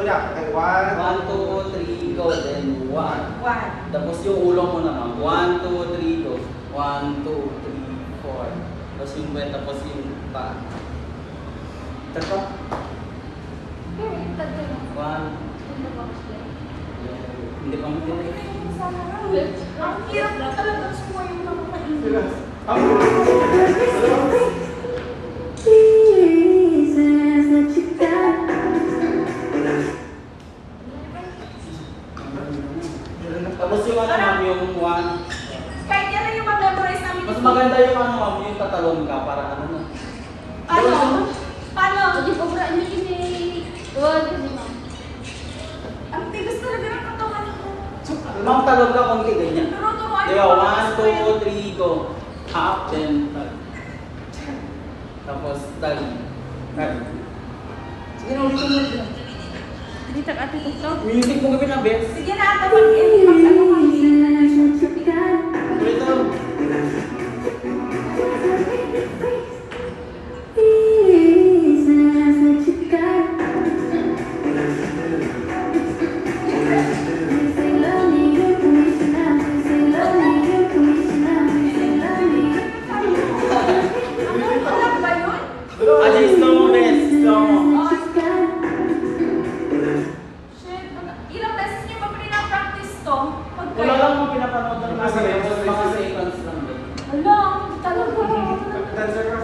niya. Okay, 1, 1, 2, 3, go. Then 1. 1. Tapos yung ulo mo naman. 1, 2, 3, go. 1, 2, 3, 4. Tapos yung buwan, tapos yung pa. Tatlo. Pero itag ka lang. 1. Hindi pa mo din. Ang hirap na talaga sumuha yung mga mainit. Tapos yung ano ma'am, yung 1. Kahit yan lang yung mag-memorize namin. Mas maganda yung ano ma'am, yung tatalon ka para ano na. Ano? Paano? Ang tigas talaga ng katawan ko. Ma'am, talon ka konti ganyan. Turo-turuan Di ba, 1, 2, 3, go. Half, then tag. Tapos tag. Tag. Sige na, ulit mo ulit. Dito ate ko. Music mo gawin na, best. Sige na ate, mag-ano kami. Ulit na. Alam ba yun? Ate, slow mo, best. Slow mo. Shit, ilang beses niyo ba pina-practice to? Pag Wala lang mo pinapanood ng mga seconds lang din. Wala, talaga. dancer ka.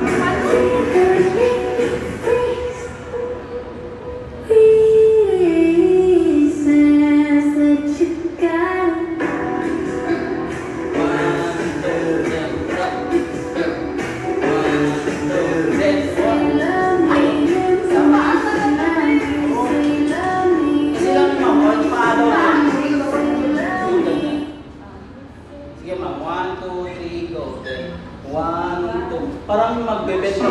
Sige ma'am, 1, 2, 3, go. 1, 2. Parang magbebet ka